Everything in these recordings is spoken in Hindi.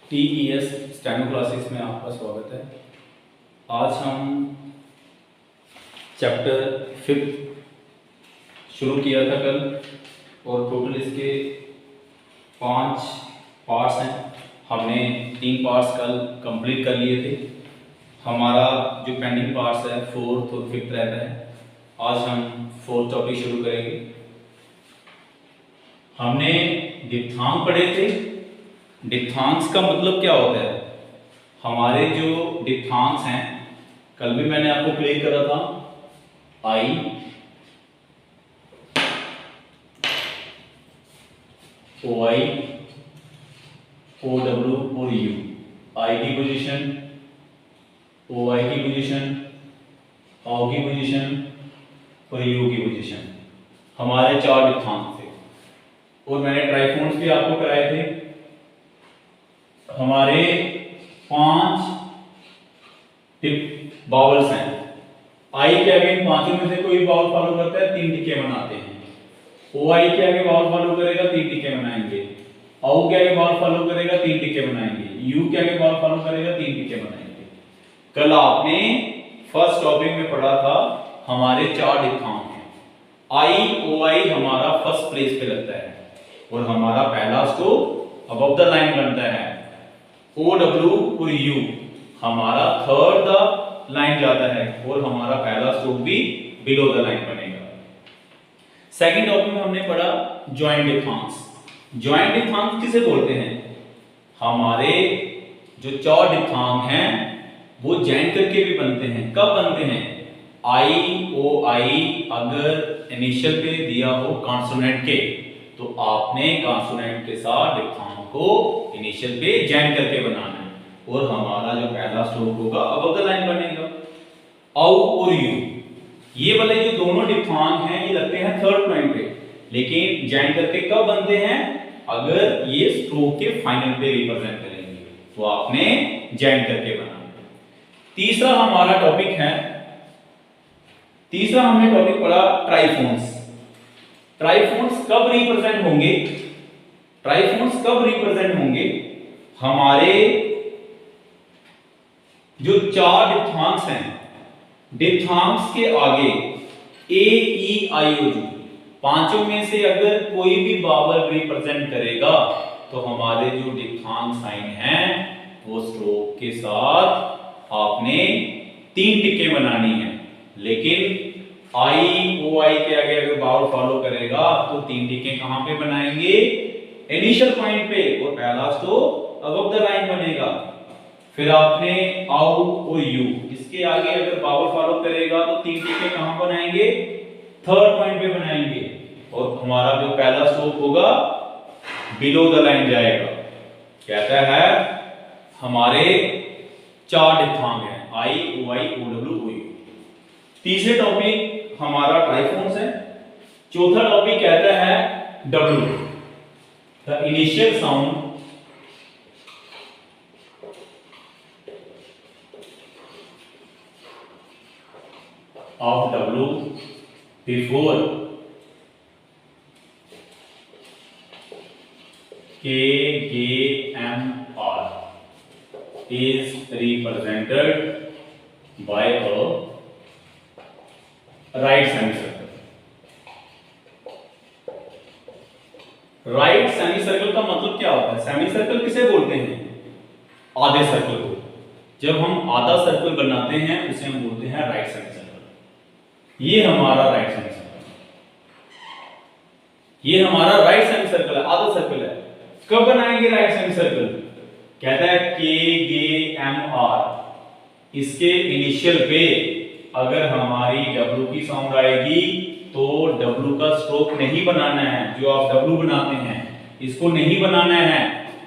TES स्टेनो क्लासेस में आपका स्वागत है। आज हम चैप्टर 5 शुरू किया था कल और टोटल इसके 5 पार्ट्स हैं। हमने 3 पार्ट्स कल कंप्लीट कर लिए थे। हमारा जो पेंडिंग पार्ट्स है 4th और 5th रहता है। आज हम 4th टॉपिक शुरू करेंगे। हमने डिप्थांग पढ़े थे। डिप्थांग्स का मतलब क्या होता है? हमारे जो डिप्थांग्स हैं कल भी मैंने आपको क्लियर करा था। आई, ओ आई, ओ डब्ल्यू और यू। आई की पोजीशन, ओ आई की पोजीशन, ओ की पोजीशन और यू की पोजीशन, हमारे 4 डिप्थांग थे। और मैंने ट्राइफोन्स भी आपको कराए थे। हमारे 5 बाउल्स हैं। आई के आगे इन पांचों में से कोई बाउल फॉलो करता है, 3 टिक्के बनाते हैं। ओ आई के आगे बाउल फॉलो करेगा, 3 टिक्के बनाएंगे। औ के आगे बाउल फॉलो करेगा, 3 टिक्के बनाएंगे। यू के आगे बाउल फॉलो करेगा, 3 टिक्के बनाएंगे। कल आपने फर्स्ट टॉपिक में पढ़ा था हमारे 4 डिप्थांग हैं। आई ओ आई हमारा फर्स्ट प्लेस पे लगता है और हमारा पहला स्टॉप अबव द लाइन बनता है। ओ डब्ल्यू और यू हमारा थर्ड द लाइन जाता है और हमारा पहला स्ट्रोक भी बिलो द लाइन बनेगा। सेकंड टॉपिक में हमने पढ़ा जॉइंट डिप्थांग्स। जॉइंट डिप्थांग्स किसे बोलते हैं? हमारे जो 4 डिप्थांग हैं वो जॉइंट करके भी बनते हैं। कब बनते हैं? आई ओ आई अगर इनिशियल पे दिया हो कॉन्सोनेंट के तो आपने कॉन्सोनेंट के साथ डिप्थांग को इनिशियल पे जॉइन करके बनाना है और हमारा जो पहला स्ट्रोक होगा अबव द लाइन बनेगा। औ और यू ये वाले जो दोनों डिप्थांग हैं ये लगते हैं थर्ड पॉइंट पे, लेकिन जॉइन करके कब बनते हैं? अगर ये स्ट्रोक के फाइनल पे रिप्रेजेंट करेंगे तो आपने जॉइन करके बनाना है। तीसरा हमारा टॉपिक है, तीसरा हमने टॉपिक पढ़ा ट्राइफोन्स। ट्राइफोन्स कब रिप्रेजेंट होंगे? ट्राइफोन्स कब रिप्रेजेंट होंगे? हमारे जो 4 डिप्थांग्स हैं, डिप्थांग्स के आगे ए ई आई ओ यू पांचों में से अगर कोई भी बावल रिप्रेजेंट करेगा तो हमारे जो डिप्थांग साइन हैं वो स्ट्रोक के साथ आपने 3 टिक्के बनानी है। लेकिन आई ओ आई के आगे अगर बाउल फॉलो करेगा तो 3 टिक्के कहां पे बनाएंगे? इनिशियल पॉइंट पे और पहला स्ट्रोक अबव द लाइन बनेगा। फिर आपने आउ और यू इसके आगे अगर बाउल फॉलो करेगा तो 3 टिक्के कहां बनाएंगे? थर्ड पॉइंट पे बनाएंगे और हमारा जो पहला स्ट्रोक होगा बिलो द लाइन जाएगा। कहता है हमारे 4 डिप्थांग हैं आई ओ आई ओ डब्ल्यू ओ यू। तीसरे टॉपिक हमारा ट्राइफोन्स है। चौथा टॉपिक कहता है W, the initial sound of W before K, G, M, R is represented by a right semicircle. Right semicircle का मतलब क्या होता है? सेमीसर्कल किसे बोलते हैं? आधे सर्कल को। जब हम आधा सर्कल बनाते हैं उसे हम बोलते हैं राइट सेमीसर्कल। ये हमारा राइट सेमीसर्कल, ये हमारा राइट सेमीसर्कल है, आधा सर्कल है। कब बनाएंगे राइट सेमीसर्कल? कहता है के गे एम आर इसके इनिशियल पे अगर हमारी डब्ल्यू की साउंड आएगी तो डब्ल्यू का स्ट्रोक नहीं बनाना है। जो आप डब्ल्यू बनाते हैं इसको नहीं बनाना है,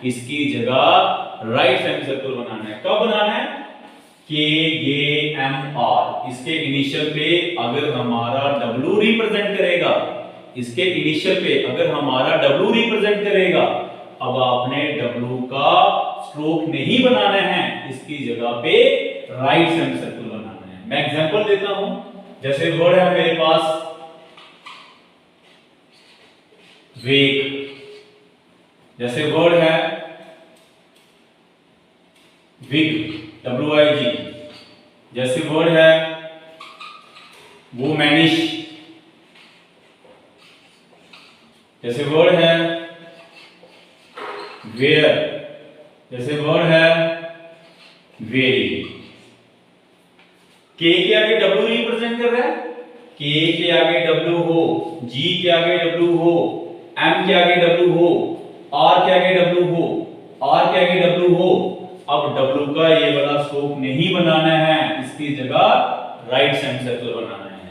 इसकी जगह राइट सेमीसर्कल बनाना है। कब बनाना है? के ये एम आर इसके इनिशियल पे अगर हमारा डब्ल्यू रिप्रेजेंट करेगा, इसके इनिशियल पे अगर हमारा डब्ल्यू रिप्रेजेंट करेगा, अब आपने डब्ल्यू का स्ट्रोक नहीं बनाना है, इसकी जगह पे राइट सेमीसर्कल बनाना है। मैं एग्जांपल देता हूं, जैसे वर्ड है मेरे पास वेक, जैसे वर्ड है विग, WIG। जैसे वर्ड है वुमेनिश, जैसे वर्ड है वेयर, जैसे वर्ड है वेरी। के आगे W रिप्रेजेंट कर रहा है, के आगे W हो, G के आगे W हो, M के आगे W हो, R के आगे W हो, R के आगे W हो। अब W का ये वाला स्ट्रोक नहीं बनाना है, इसकी जगह राइट सेमी सर्कल बनाना है।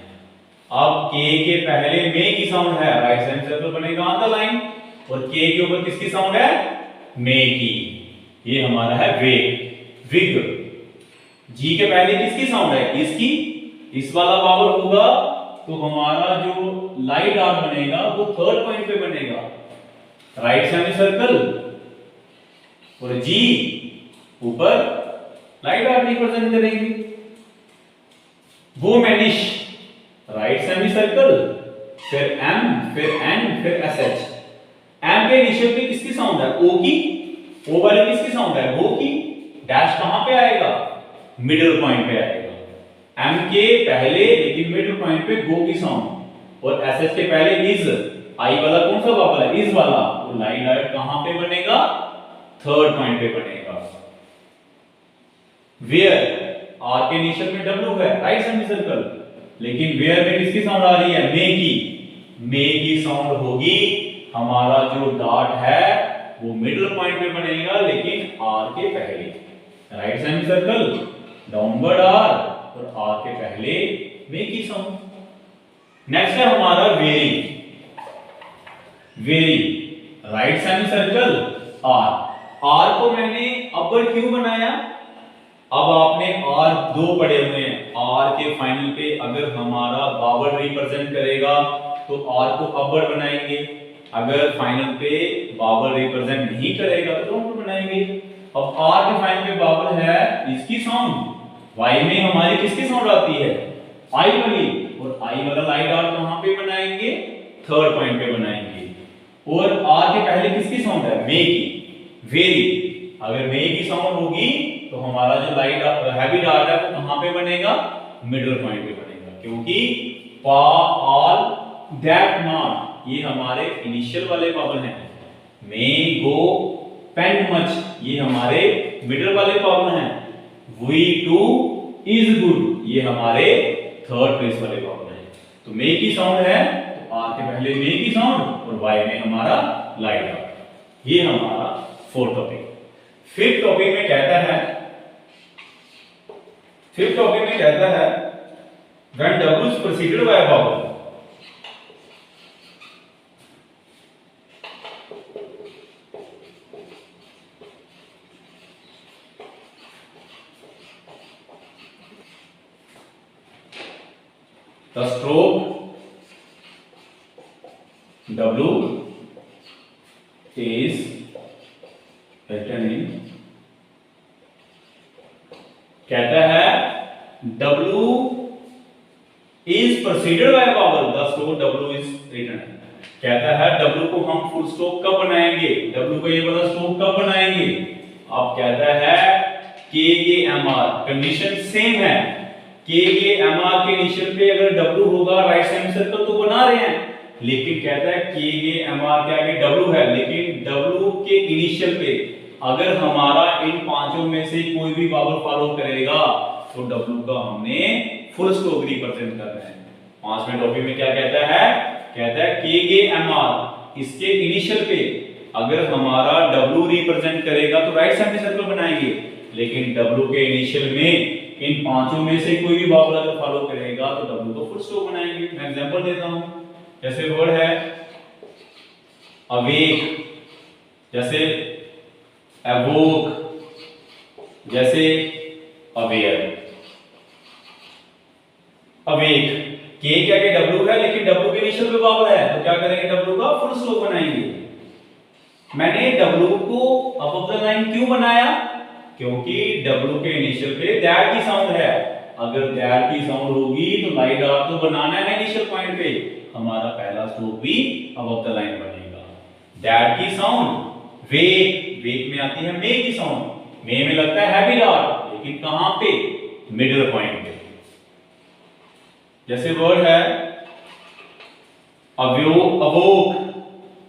अब K के पहले में की साउंड है, राइट सेमी सर्कल बनेगा ऑन द लाइन, और K के ऊपर किसकी साउंड है, में की। ये हमारा है वेग, विग। G के पहले किसकी साउंड है, इसकी, इस वाला पावर होगा तो हमारा जो लाइट आर्ट बनेगा वो थर्ड पॉइंट पे बनेगा, राइट सेमी सर्कल, और G ऊपर लाइट आर्ट रिप्रेजेंट करेंगे। वो मैनिश, राइट सेमी सर्कल, फिर M, फिर N, फिर SH। M के इनिशियल पे किसकी साउंड है, O की, O वाले किसकी साउंड है, वो की। डैश कहां पे आएगा, मिडिल पॉइंट पे आएगा। M के पहले लेकिन मिडिल पॉइंट पे गो की साउंड, और SH के पहले इज, I वाला कौन सा वाला है, इज वाला, तो लाइट आर्ट कहां पे बनेगा, थर्ड पॉइंट पे बनेगा। वेयर, R के इनिशियल में W है, राइट सेमी सर्कल, लेकिन वेयर में किसकी साउंड आ रही है, मे की साउंड होगी। हमारा जो डॉट है वो मिडिल पॉइंट पे बनेगा लेकिन R के पहले, right semi circle, downward R, और R के पहले मे की साउंड। नेक्स्ट है हमारा very, very, right semi circle, R को मैंने अपर क्यों बनाया, अब आपने R दो पढ़े हुए हैं, R के फाइनल पे अगर हमारा बावल रिप्रेजेंट करेगा तो R को अपर बनाएंगे, अगर फाइनल पे बावल रिप्रेजेंट नहीं करेगा तो डाउनवर्ड बनाएंगे। अब R के फाइनल पे बावल है, इसकी साउंड, Y में हमारी किसकी साउंड आती है, I वाली, और I वाला लाइट आर कहां पे बनाएंगे, थर्ड पॉइंट पे बनाएंगे। और R के पहले किसकी साउंड है, मे की, वेरी, अगर मे की साउंड होगी तो हमारा जो लाइट हैवी डार्ट है वो कहां पे बनेगा, मिडिल पॉइंट पे बनेगा, क्योंकि पा, ऑल, दैट, नॉट ये हमारे इनिशियल वाले पावर हैं। मे, गो, पेन, मच ये हमारे मिडिल वाले पावर हैं। वी, टू, इज, गुड ये हमारे थर्ड प्लेस वाले पावर हैं। तो मे की साउंड है तो आर के पहले मे की साउंड, और वाई में हमारा लाइट आउट। ये हमारा फोर्थ टॉपिक। फिफ्थ टॉपिक में कहता है, फिफ्थ टॉपिक में कहता है when W is preceded by a vowel, the stroke W is written in, कहता है W is preceded by a vowel, the stroke W is written। कहता है W को हम फुल स्टॉप कब बनाएंगे, W को ये वाला स्टॉप कब बनाएंगे। अब कहता है K के MR, कंडीशन सेम है, K के MR के इनिशियल पे अगर W होगा राइट सेमी सर्कल तो बना रहे हैं, लेकिन कहता है K के MR के आगे W है, लेकिन W के इनिशियल पे अगर हमारा इन पांचों में से कोई भी वावल फॉलो करेगा तो W का हमने फुल स्टॉप रिप्रेजेंट करना है। 5वें टॉपिक में क्या कहता है, कहता है K के MR इसके इनिशियल पे अगर हमारा W रिप्रेजेंट करेगा तो राइट सेमी सर्कल बनाएंगे, लेकिन W के इनिशियल में इन पांचों में से कोई भी वावल अगर फॉलो करेगा तो W को फुल स्टॉप बनाएंगे। मैं एग्जांपल देता हूं, जैसे वर्ड है अवेक, जैसे अवोक, जैसे अवेयर। अवेक के क्या के W है, लेकिन W के इनिशियल पे वावल है तो क्या करेंगे, W का फुल स्टॉप बनाएंगे। मैंने W को अबव द लाइन क्यों बनाया, क्योंकि W के इनिशियल पे दैट की साउंड है, अगर दैट की साउंड होगी तो लाइट आर तो बनाना है इनिशियल पॉइंट पे, हमारा पहला स्टॉप भी अबव द लाइन बनेगा। दैट की साउंड वेक, वेक में आती है मे की साउंड, में लगता है हैवी डॉट, लेकिन कहां पे, मिडिल पॉइंट पे। जैसे वर्ड है अवोक,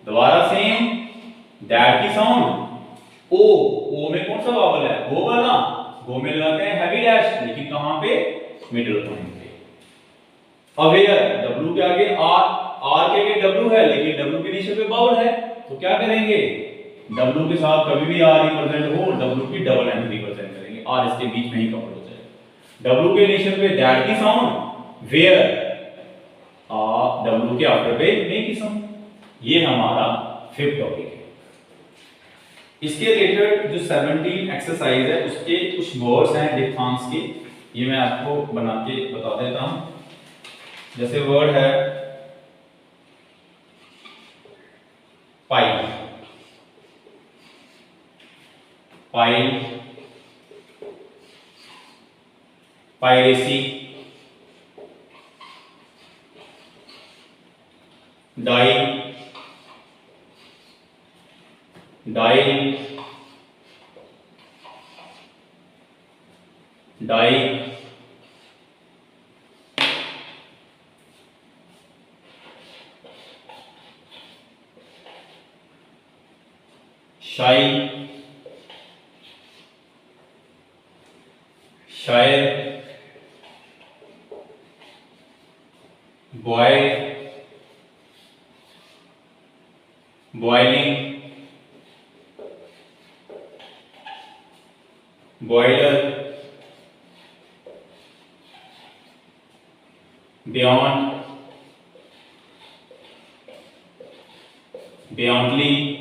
दोबारा सेम दैट की साउंड ओ में कौन सा वावल है, गो वाला, गो में लगाते हैं हैवी डैश, लेकिन कहां पे, मिडिल पॉइंट पे। अवेयर, डब्ल्यू के आगे आर के आगे डब्ल्यू है, लेकिन डब्ल्यू के नीचे पे वावल है, तो क्या करेंगे, डब्ल्यू के साथ कभी भी आर रिप्रेजेंट हो, डब्ल्यू की डबल एंड रिप्रेजेंट करेंगे, आर इसके बीच में ही कवर हो जाएगा। डब्ल्यू के नीचे पे दैट की साउंड, वेयर, डब्ल्यू के आफ्टर पे मे की साउंड। ये हमारा फिफ्थ टॉपिक है। इसके रिलेटेड जो 17 एक्सरसाइज है उसके कुछ वर्ड्स हैं डिफथांग्स के, ये मैं आपको बना के बता देता हूं। जैसे वर्ड है pile, pile, piracy, die, die, die, shy, shire, boil, boiling, boiler, beyond, beyondly,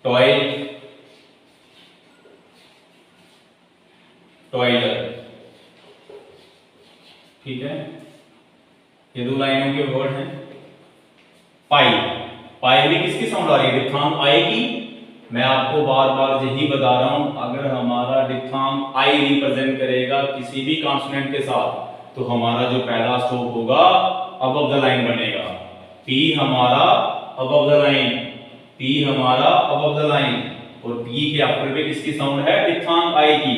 toil, toiler. ठीक है, ये दो लाइनों के वर्ड हैं। पाई, पाई में किसकी साउंड आ रही है, डिप्थांग आई की। मैं आपको बार बार यही बता रहा हूं, अगर हमारा डिप्थांग आई रिप्रेजेंट करेगा किसी भी कॉन्सोनेंट के साथ, तो हमारा जो पहला स्टॉप होगा अबव द लाइन बनेगा। पी हमारा अबव द लाइन, पी हमारा अबव द लाइन, और पी के आफ्टर पे किसकी साउंड है, डिप्थांग आई की।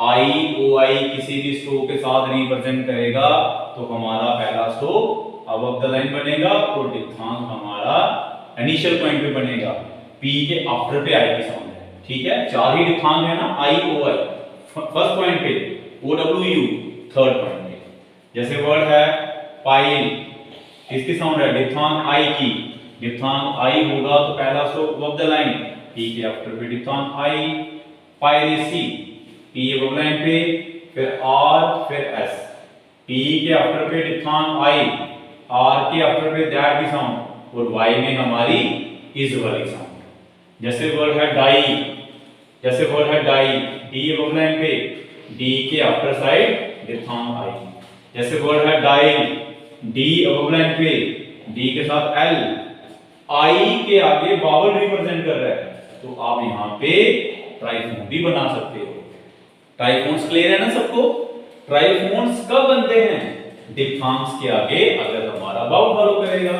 आई ओ आई किसी भी स्टॉप के साथ रिप्रेजेंट करेगा तो हमारा पहला स्टॉप अबव द लाइन बनेगा, और डिप्थांग हमारा इनिशियल पॉइंट पे बनेगा। पी के आफ्टर पे आई की साउंड है। ठीक है, चार ही डिप्थांग है ना, आई ओ आई फर्स्ट पॉइंट पे, O W U third point पे। जैसे वर्ड है पाइल, किसकी साउंड है, डिप्थांग आई की। डिप्थांग आई होगा तो पहला stop above the line, P के आफ्टर पे डिप्थांग आई। पायरेसी, पी अबव लाइन पे, फिर आर, फिर एस। पी के आफ्टर पे डिप्थांग आई, आर के आफ्टर पे दैट की साउंड, और वाई में हमारी इज वाली साउंड। जैसे वर्ड है डाई, जैसे वर्ड है डाई, डी अबव लाइन पे, डी के आफ्टर साइड डिप्थांग आई। जैसे वर्ड है डाइल, डी अबव लाइन पे, डी के साथ एल, आई के आगे वावल रिप्रेजेंट कर रहा है, तो आप यहां पे ट्राइफोन भी बना सकते हो। ट्राइफोन्स क्लियर है ना सबको। ट्राइफोन्स कब बनते हैं, डिप्थांग्स के आगे अगर हमारा वावल फॉलो करेगा।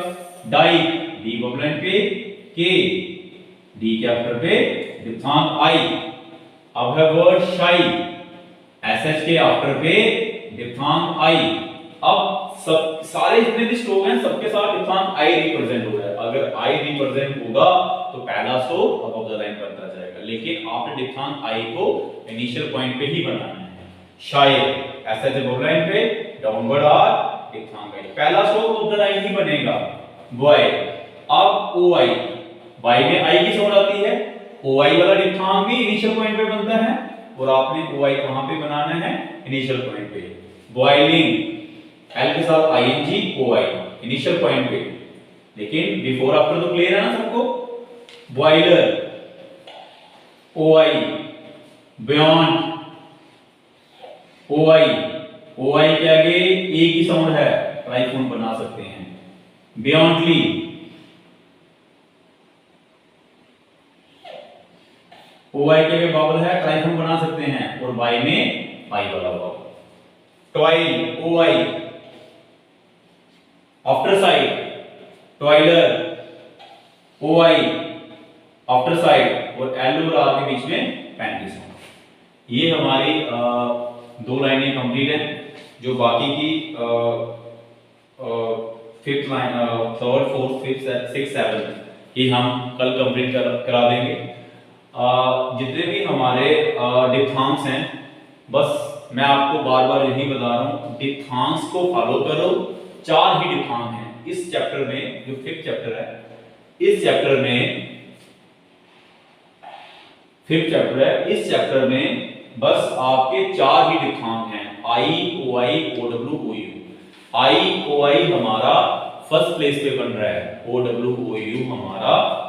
डाई, डी अबव लाइन पे, के, डी के आफ्टर पे डिप्थांग आई। अब है वर्ड शाई, एसएच के आफ्टर पे डिप्थांग आई। अब सब सारे जितने भी स्ट्रोक हैं सबके साथ डिप्थांग आई रिप्रेजेंट हो रहा है। अगर आई रिप्रेजेंट होगा तो पहला स्ट्रोक अबव द लाइन बनता जाएगा, लेकिन आपने डिप्थांग आई को इनिशियल पॉइंट पे ही बनाना है। शायर, एसएच अबव लाइन पे, डाउनवर्ड आर, डिप्थांग आई, पहला स्ट्रोक अबव द लाइन ही बनेगा। बॉय, अब ओ आई, वाई में आई की साउंड आती है, ओ आई वाला डिप्थांग भी इनिशियल पॉइंट पे बनता है, और आपने ओ आई कहां पे बनाना है, इनिशियल पॉइंट पे। बॉइलिंग, एल के साथ I N G, O I initial point पे, लेकिन बिफोर आफ्टर तो क्लियर है ना सबको। बॉयलर, ओ आई, बियॉन्ड, ओ आई के आगे ए की साउंड है, ट्राइफोन बना सकते हैं। बियॉन्डली, ओ आई के आगे वावल है, ट्राइफोन बना सकते हैं, और वाई में आई वाला वावल। टॉयल, ओ आई, आफ्टर साइड, टॉयलर, ओ आई आफ्टर साइड और एल और आर के बीच में 35 होगा। ये हमारी दो लाइनें कंप्लीट हैं। जो बाकी की fifth line, third, fourth, fifth, six, seven ये हम कल कंप्लीट करा देंगे। जितने भी हमारे डिप्थांग्स हैं, बस मैं आपको बार बार यही बता रहा हूँ, डिप्थांग्स को फॉलो करो। 4 ही डिप्थांग हैं इस चैप्टर में, जो फिफ्थ चैप्टर है। इस चैप्टर में फिफ्थ चैप्टर है, इस चैप्टर में बस आपके 4 ही डिप्थांग हैं, आई, ओ आई, ओ डब्ल्यू, ओ यू। आई ओ आई हमारा फर्स्ट प्लेस पे बन रहा है, ओ डब्ल्यू ओ यू हमारा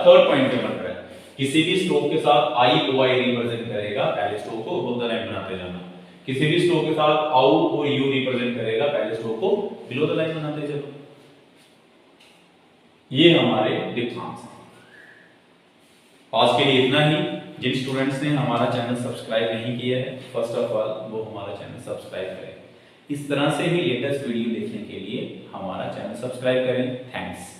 थर्ड पॉइंट पे बन रहा है। किसी भी स्ट्रोक के साथ आई ओ आई रिप्रेजेंट करेगा पहले स्ट्रोक को, अबव द लाइन बनाते जाना। किसी भी स्ट्रोक के साथ आउ और यू रिप्रेजेंट करेगा पहले स्ट्रोक को, बिलो द लाइन बनाते चलो। ये हमारे डिप्थांग्स हैं। आज के लिए इतना ही। जिन स्टूडेंट्स ने हमारा चैनल सब्सक्राइब नहीं किया है, फर्स्ट ऑफ ऑल वो हमारा चैनल सब्सक्राइब करें। इस तरह से ही लेटेस्ट वीडियो देखने के लिए हमारा चैनल सब्सक्राइब करें। थैंक्स।